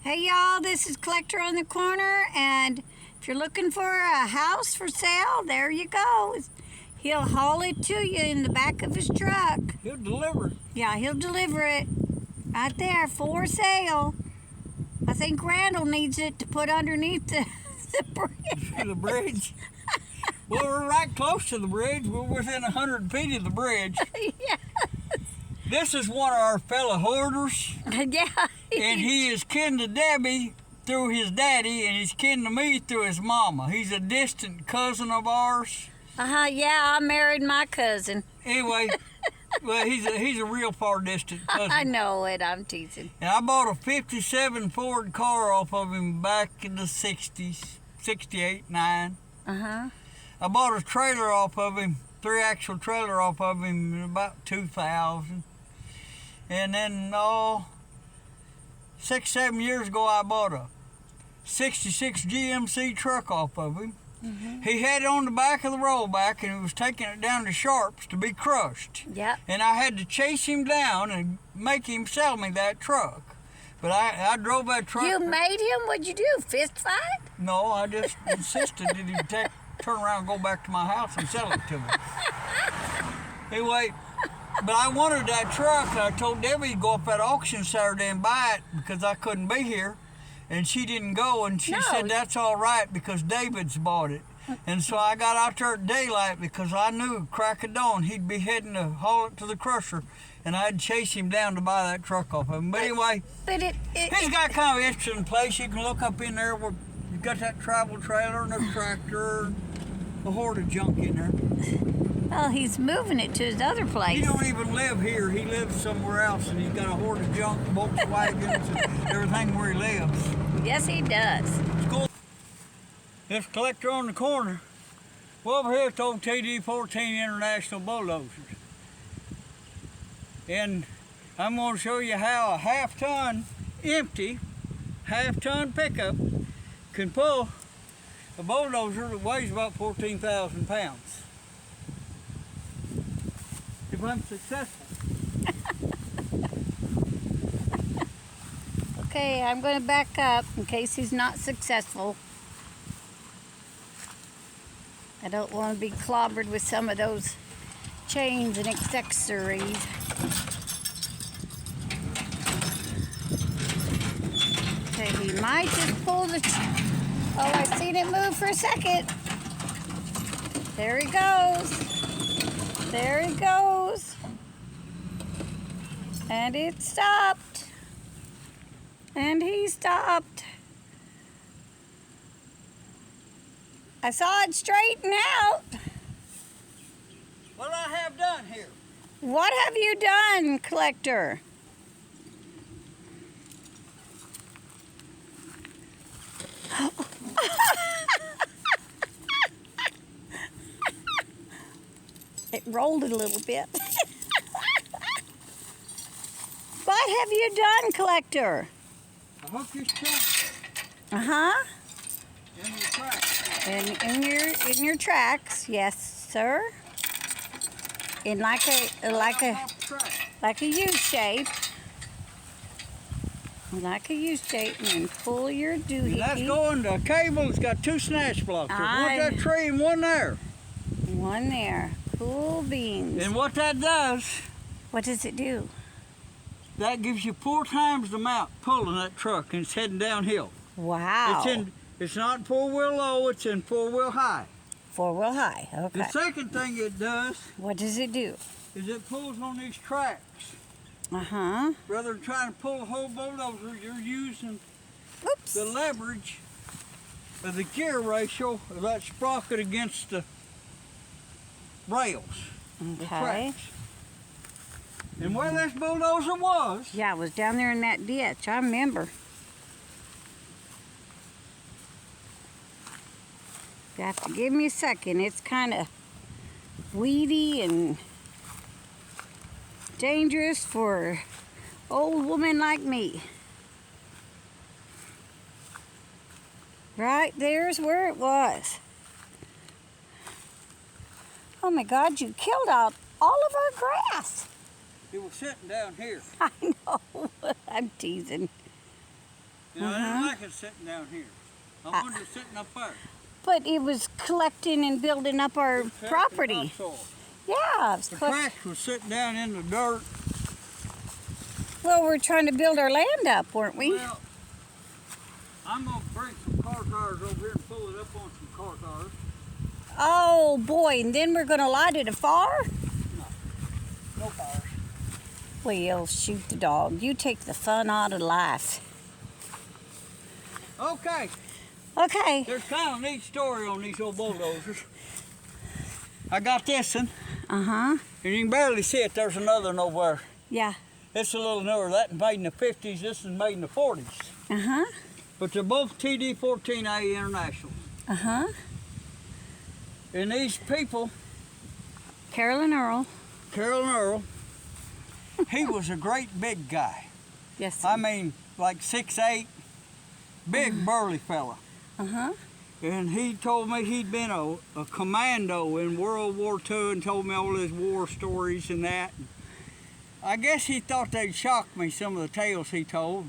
Hey y'all, this is Collector on the Corner, and if you're looking for a house for sale, there you go. He'll haul it to you in the back of his truck. He'll deliver it. Yeah, he'll deliver it. Right there, for sale. I think Randall needs it to put underneath the bridge. The bridge? Well, we're right close to the bridge. We're within 100 feet of the bridge. Yeah. This is one of our fellow hoarders. Yeah. And he is kin to Debbie through his daddy, and he's kin to me through his mama. He's a distant cousin of ours. Yeah, I married my cousin. Anyway, well, he's a real far distant cousin. I know it, I'm teasing. And I bought a 57 Ford car off of him back in the 60s, 68, 9. Uh-huh. I bought a trailer off of him, 3-axle trailer off of him in about 2000. And then, 6-7 years ago, I bought a 66 GMC truck off of him. Mm-hmm. He had it on the back of the rollback, and he was taking it down to Sharps to be crushed. Yep. And I had to chase him down and make him sell me that truck. But I drove that truck. You made him? What'd you do, fist fight? No, I just insisted that he'd turn around and go back to my house and sell it to me. Anyway, but I wanted that truck, and I told Debbie to go up at auction Saturday and buy it because I couldn't be here. And she didn't go, and she said that's all right because David's bought it. And so I got out there at daylight because I knew crack of dawn he'd be heading to haul it to the crusher, and I'd chase him down to buy that truck off of him. But anyway, he's got kind of an interesting place. You can look up in there where you got that travel trailer and a tractor, a horde of junk in there. Well, he's moving it to his other place. He don't even live here. He lives somewhere else, and he's got a horde of junk, Volkswagens, and everything where he lives. Yes, he does. It's cool. This Collector on the Corner. Well, over here it's old TD14 International Bulldozers. And I'm going to show you how a half-ton empty, half-ton pickup can pull a bulldozer that weighs about 14,000 pounds. If I'm successful. Okay, I'm going to back up in case he's not successful. I don't want to be clobbered with some of those chains and accessories. Okay, he might just pull the... Oh, I seen it move for a second. There he goes. There he goes. And it stopped. And he stopped. I saw it straighten out. What I have done here? What have you done, Collector? It rolled it a little bit. What have you done, Collector? I hooked this chain Uh-huh. in your tracks. And in your tracks, yes, sir. In like a U shape. Like a U shape, and then pull your doohickey. That's going to a cable. It's got 2 snatch blocks. There's one at that tree and one there. One there. Cool beans. And what that does, What does it do? that gives you 4 times the amount pulling that truck, and it's heading downhill. Wow. It's not 4-wheel low, it's in 4-wheel high. 4-wheel high, okay. The second thing it does What does it do? is it pulls on these tracks. Uh-huh. Rather than trying to pull a whole bulldozer, you're using Oops. the leverage of the gear ratio of that sprocket against the rails, the Okay. tracks. And where this bulldozer was, Yeah, it was down there in that ditch. I remember. You have to give me a second. It's kind of weedy and dangerous for an old woman like me. Right there's where it was. Oh my God, you killed out all of our grass. it was sitting down here. I know. I'm teasing. You know, I didn't like it sitting down here. I wanted it sitting up there. But it was collecting and building up our property. Yeah. The trash was sitting down in the dirt. Well, we're trying to build our land up, weren't we? Well, I'm going to bring some car tires over here and pull it up on some car tires. Oh boy, and then we're going to light it afar? No tires. Well, shoot the dog. You take the fun out of life. Okay. Okay. There's kind of a neat story on these old bulldozers. I got this one. Uh-huh. And you can barely see it. There's another one over there. Yeah. It's a little newer. That was made in the 50s. This is made in the 40s. Uh-huh. But they're both TD14A International. Uh-huh. And these people, Carol and Earl. he was a great big guy. Yes, sir. I mean, like 6'8", big burly fella. Uh-huh. And he told me he'd been a commando in World War II and told me all his war stories and that. I guess he thought they'd shock me, some of the tales he told.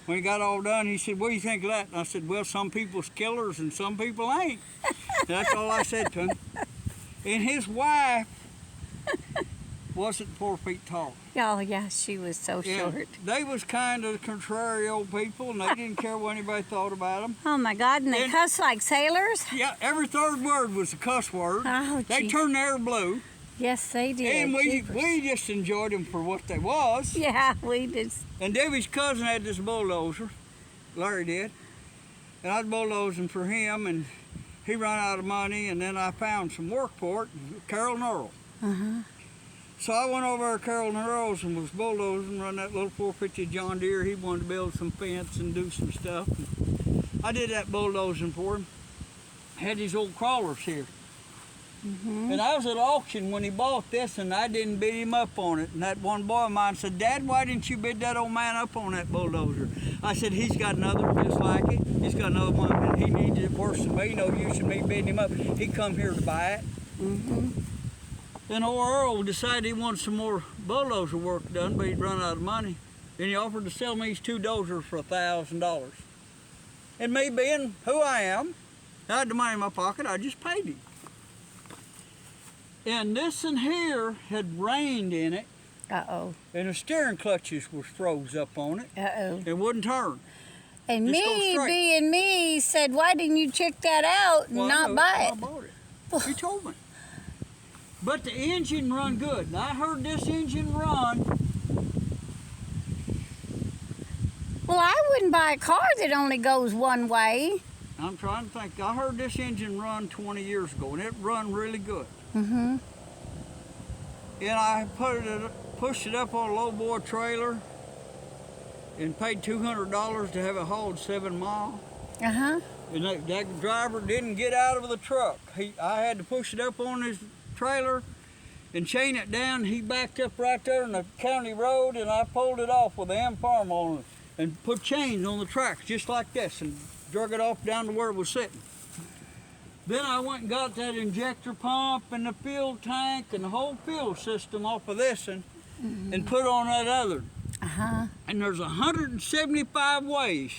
When he got all done, he said, "What do you think of that?" And I said, "Well, some people's killers and some people ain't." That's all I said to him. And his wife wasn't 4 feet tall. Oh, yeah, she was so short. They was kind of contrary old people, and they didn't care what anybody thought about them. Oh, my God, and they cuss like sailors? Yeah, every third word was a cuss word. Oh, they geez. turned the air blue. Yes, they did. And we just enjoyed them for what they was. Yeah, we did. And Debbie's cousin had this bulldozer, Larry did, and I was bulldozing for him, and he ran out of money, and then I found some work for it, Carol and Earl. Uh-huh. So I went over to Carol and Earl's and was bulldozing, run that little 450 John Deere. He wanted to build some fence and do some stuff. I did that bulldozing for him. Had these old crawlers here. Mm-hmm. And I was at auction when he bought this, and I didn't bid him up on it. And that one boy of mine said, "Dad, why didn't you bid that old man up on that bulldozer?" I said, "He's got another one just like it. He's got another one, and he needs it worse than me. No use in me bidding him up. He come here to buy it." Mm-hmm. Then old Earl decided he wanted some more bulldozer work done, but he'd run out of money. Then he offered to sell me these 2 dozers for $1,000. And me being who I am, I had the money in my pocket, I just paid him. And this in here had rained in it. Uh-oh. And the steering clutches was froze up on it. Uh-oh. It wouldn't turn. And Just go me, straight. being me, said, "Why didn't you check that out and Well, not I buy I it?" bought it. He told me. But the engine run good. And I heard this engine run. Well, I wouldn't buy a car that only goes one way. I'm trying to think. I heard this engine run 20 years ago, and it run really good. Mm-hmm. And I pushed it up on a low boy trailer and paid $200 to have it hauled 7 miles. Uh-huh. And that driver didn't get out of the truck. I had to push it up on his trailer and chain it down. He backed up right there on the county road, and I pulled it off with the M Farmall on it and put chains on the tracks just like this and drug it off down to where it was sitting. Then I went and got that injector pump and the fuel tank and the whole fuel system off of this and put on that other. Uh-huh. And there's 175 ways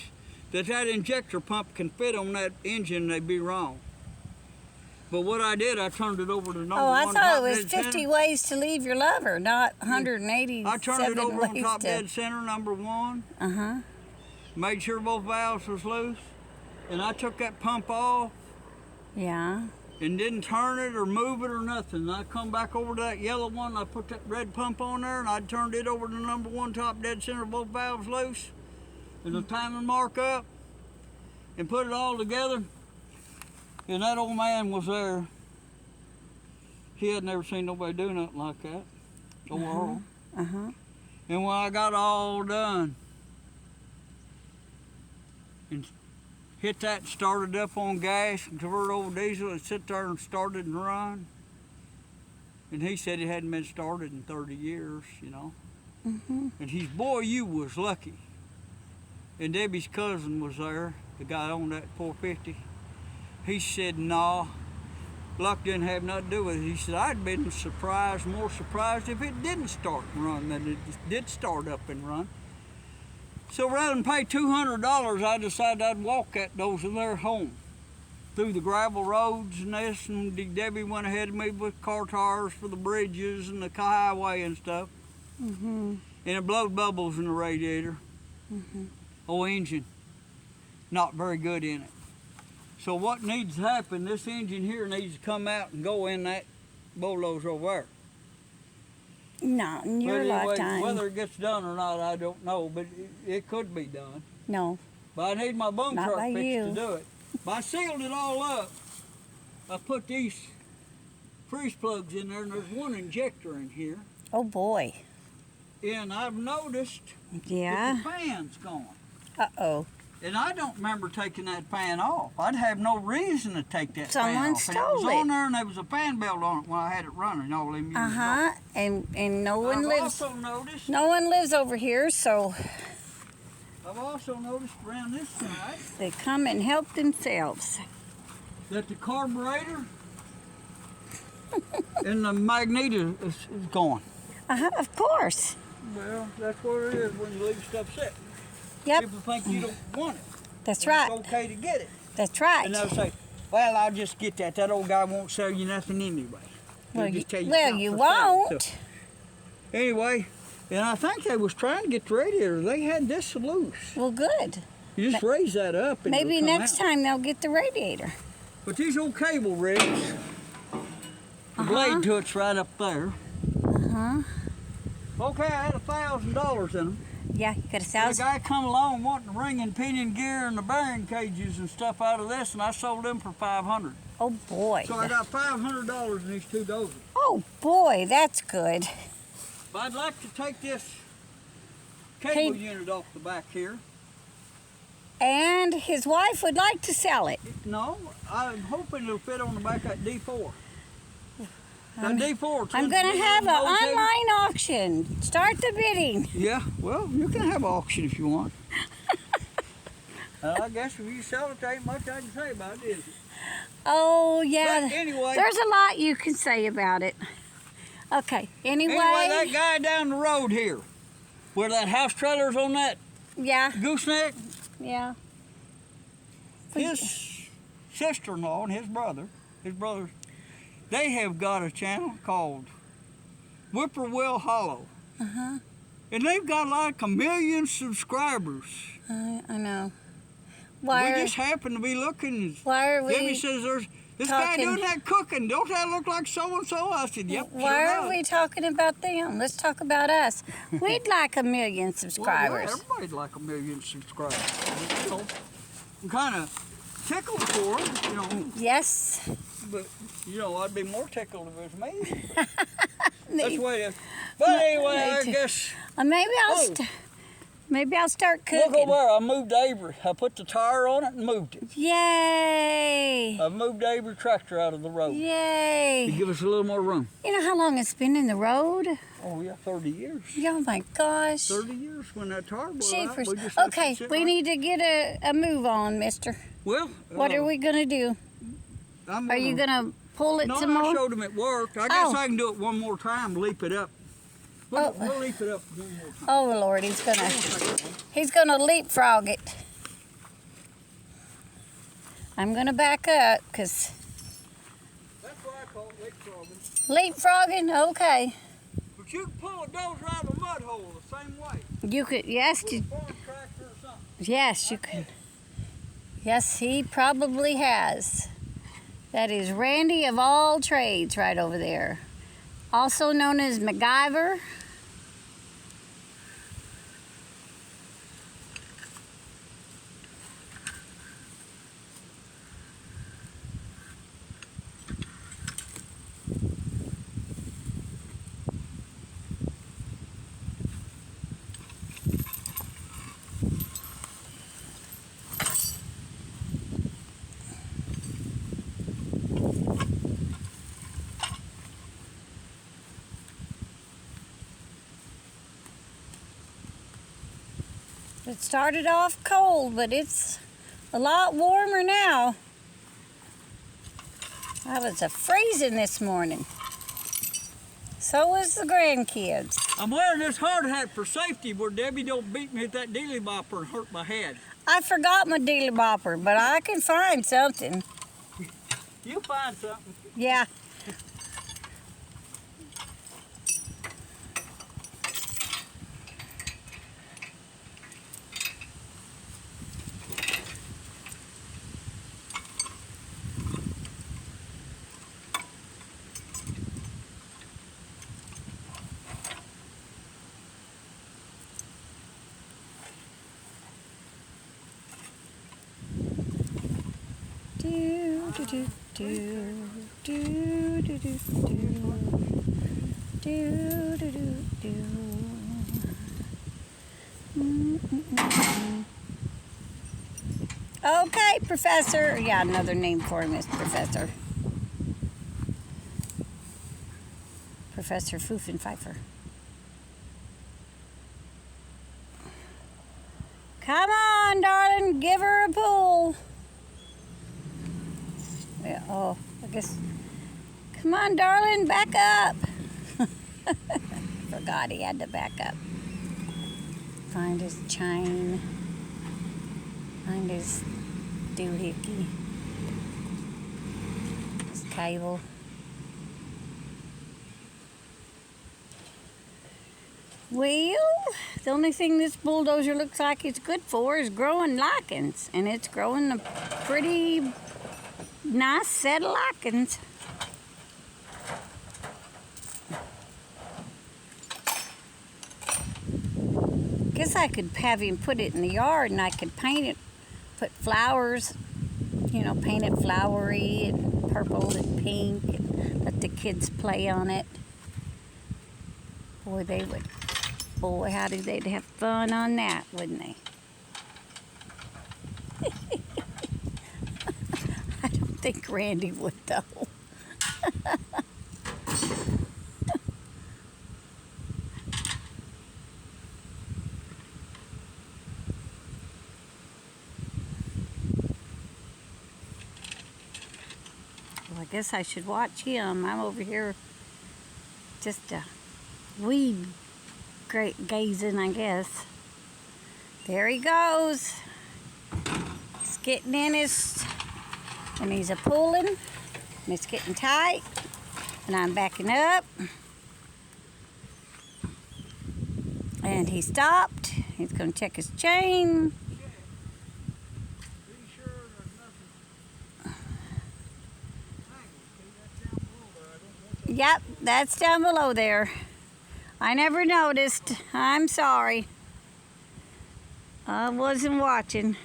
that injector pump can fit on that engine, and they'd be wrong. But what I did, I turned it over to number Oh, I one thought top it was dead 50 center. ways to leave your lover, not 187 I turned it over on ways top to... dead center, number 1. Uh-huh. Made sure both valves was loose. And I took that pump off Yeah. and didn't turn it or move it or nothing. And I come back over to that yellow one, I put that red pump on there, and I turned it over to number 1 top dead center, both valves loose, and the timing mark up, and put it all together. And that old man was there. He had never seen nobody do nothing like that. Old Earl. Uh-huh. And when I got all done and hit that, started up on gas and converted over diesel, it sit there and started and run. And he said it hadn't been started in 30 years, you know. Mm-hmm. And he's, "Boy, you was lucky." And Debbie's cousin was there, the guy that owned that 450. He said, "No, luck didn't have nothing to do with it." He said, "I'd been more surprised if it didn't start and run than it did start up and run." So rather than pay $200, I decided I'd walk that dozer there home through the gravel roads and this, and Debbie went ahead of me with car tires for the bridges and the highway and stuff. Mm-hmm. And it blowed bubbles in the radiator. Mm-hmm. Old engine, not very good in it. So what needs to happen, this engine here needs to come out and go in that bulldozer over there. Not in your But anyway, lifetime. whether it gets done or not, I don't know, but it could be done. No. But I need my boom Not truck by fixed you. to do it. But I sealed it all up. I put these freeze plugs in there, and there's one injector in here. Oh boy. And I've noticed Yeah. that the fan's gone. Uh-oh. And I don't remember taking that fan off. I'd have no reason to take that fan Someone off. stole And it was it. on there, and there was a fan belt on it when I had it running all them years Uh-huh. And no ago. one I've lives. also noticed. No one lives over here, so I've also noticed around this side they come and help themselves. that the carburetor and the magneto is gone. Uh-huh. Of course. Well, that's what it is when you leave stuff sitting. Yep. People think you don't want it. That's And right. It's okay to get it. That's right. And they'll say, well, I'll just get that. That old guy won't sell you nothing anyway. He'll Well, just tell you it's not for sale. won't. So, anyway, and I think they was trying to get the radiator. They had this loose. Well, good. You just raise that up and Maybe it'll come next out. time they'll get the radiator. But these old cable rigs, the blade to it's right up there. Uh-huh. Okay, I had $1,000 in them. Yeah, you got a The thousand. guy come along wanting the ring and pinion gear and the bearing cages and stuff out of this, and I sold them for $500. Oh boy. So I got $500 in these two dozers. Oh boy, that's good. But I'd like to take this cable Hey. unit off the back here. And his wife would like to sell it. No, I'm hoping it'll fit on the back of that D4. I'm- That D4. I'm going to have an online auction. Start the bidding. Yeah, well, you can have an auction if you want. I guess if you sell it, there ain't much I can say about it, is it? Oh, yeah. But anyway, There's a lot you can say about it. Okay, anyway, that guy down the road here, where that house trailer's on that Yeah, gooseneck, yeah. his sister-in-law and his brothers, they have got a channel called Whippoorwill Hollow. Uh-huh. And they've got like 1 million subscribers. I know. We Why just happen to be looking. are Debbie we says there's this talking- guy doing that cooking. Don't that look like so-and-so? I said, yep. why sure are does. we talking about them? Let's talk about us. We'd like 1 million Well, subscribers. yeah, everybody'd like 1 million subscribers. So I'm kind of tickled for them, you know. Yes. But, you know, I'd be more tickled if it was me. That's Me- the way it is. But anyway, I too. guess, Maybe Oh. maybe I'll start look cooking. over there. I moved Avery. I put the tire on it and moved it. Yay! I moved Avery tractor out of the road to Yay! give us a little more room. You know how long it's been in the road? Oh, yeah, 30 years. Oh my gosh. 30 years when that tire blew out. Jeepers. We just let it Okay, sit we right- need to get a move on, mister. Well, What are we going to do? I'm Are you going to pull it No, some I more? showed him it worked. I guess Oh. I can do it one more time, leap it up. Oh. We'll leap it up one more time. Oh Lord, he's gonna leapfrog it. I'm gonna back up because That's what I call leapfrogging. leapfrogging. Okay, But you can pull a dozer out of a mud hole the same way. you could. Yes, With a farm tractor or something. yes, you can. Yes, he probably has. That is Randy of all trades right over there, also known as MacGyver. It started off cold, but it's a lot warmer now. I was freezing this morning. So is the grandkids. I'm wearing this hard hat for safety where Debbie don't beat me with that dealy bopper and hurt my head. I forgot my dealer bopper, but I can find something. You find something. Yeah. Do do do do do do do do do do do. Okay, Professor. Yeah, another name for him is Professor. Professor Pfeiffer. Come on, darling, give her a pull. Yeah, oh, I guess. Come on, darling, back up. Forgot he had to back up. Find his chain. Find his doohickey. His cable. Well, the only thing this bulldozer looks like it's good for is growing lichens, and it's growing a pretty nice set of lichens. Guess I could have him put it in the yard and I could paint it, put flowers, you know, paint it flowery and purple and pink and let the kids play on it. Boy, they would, boy, how did they'd have fun on that, wouldn't they? I don't think Randy would, though. Well, I guess I should watch him. I'm over here just weed gazing, I guess. There he goes. He's getting in his, and he's a-pulling, and it's getting tight, and I'm backing up. And he stopped. He's going to check his chain. Yep, that's down below there. I never noticed. I'm sorry. I wasn't watching.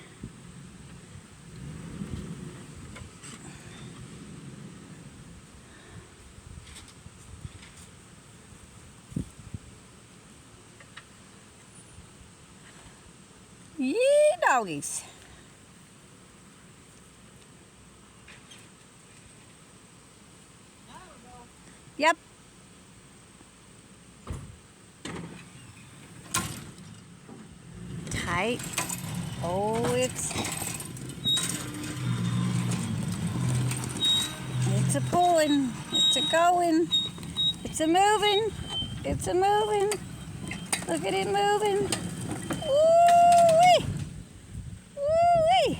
Yee doggies. Yep. Tight. Oh, it's a pulling. It's a going. It's a moving. It's a moving. Look at it moving. Woo-wee! Woo-wee!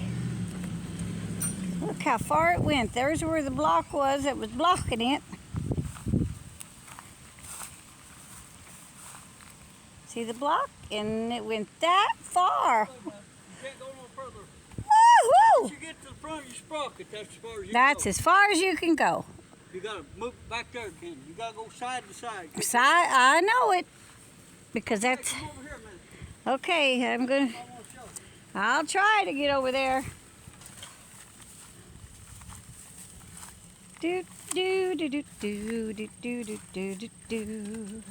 Look how far it went. There's where the block was that was blocking it. See the block? And it went that far. You can't go no further. Woo-hoo! Once you get to the front of your sprocket, that's as far as you That's go. as far as you can go. You gotta move back there again. You gotta go side to side. Side, I know it. Because that's... Hey, come over here a minute. Okay, I'm gonna... I wanna show you. I'll try to get over there. Do do do do do do do do do do do.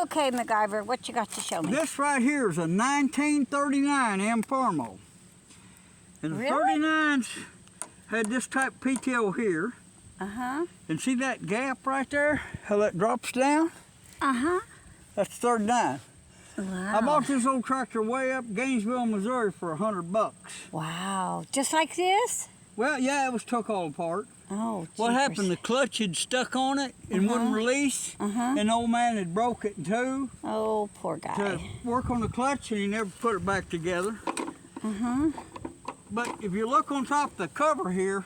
Okay, MacGyver, what you got to show me? This right here is a 1939 M Farmall. And the Really? 39s had this type PTO here. Uh-huh. And see that gap right there? How that drops down? Uh-huh. That's 39. Wow. I bought this old tractor way up Gainesville, Missouri for $100. Wow. Just like this? Well, yeah, it was took all apart. Oh, What jeepers. happened? The clutch had stuck on it and wouldn't release, and the old man had broke it in two Oh, poor guy. to work on the clutch, and he never put it back together. But if you look on top of the cover here,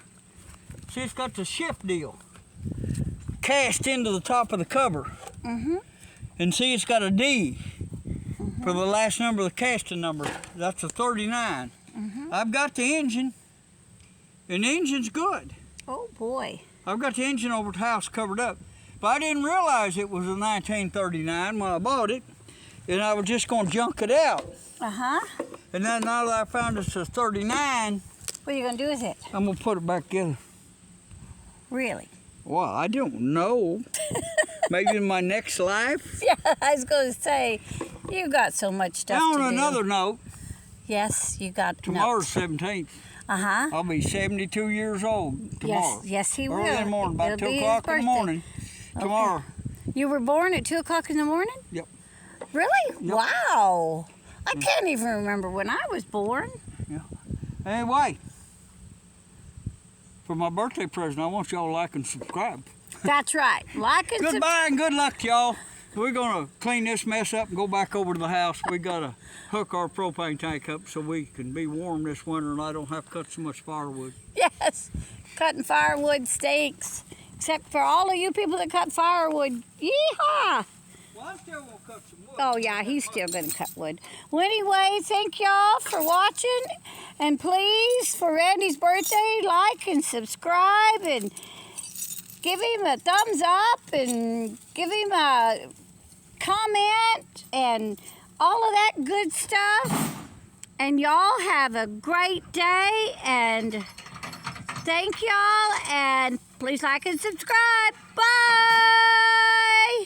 see it's got the shift deal cast into the top of the cover. And see it's got a D for the last number of the casting number. That's a 39. I've got the engine, and the engine's good. Oh, boy. I've got the engine over at the house covered up. But I didn't realize it was a 1939 when I bought it, and I was just going to junk it out. And then now that I found it's a 39, What are you going to do with it? I'm going to put it back together. Really? Well, I don't know. Maybe in my next life. Yeah, I was going to say, you got so much stuff Now to on do. another note, Yes, you got tomorrow's 17th. Uh-huh. I'll be 72 years old tomorrow. Yes, he will. Early in the morning, about It'll 2 be his o'clock in the birthday. morning. Tomorrow. You were born at 2 o'clock in the morning? Yep. Really? Yep. Wow. I can't even remember when I was born. Anyway, for my birthday present, I want y'all to like and subscribe. That's right. Like and Goodbye and good luck to y'all. We're going to clean this mess up and go back over to the house. We got to hook our propane tank up so we can be warm this winter and I don't have to cut so much firewood. Yes. Cutting firewood stinks. Except for all of you people that cut firewood. Yeehaw! Well, I'm still going to cut some wood. Oh, yeah, he's still going to cut wood. Well, anyway, thank y'all for watching. And please, for Randy's birthday, like and subscribe and give him a thumbs up and give him a comment and all of that good stuff. And y'all have a great day. And thank y'all. And please like and subscribe. Bye!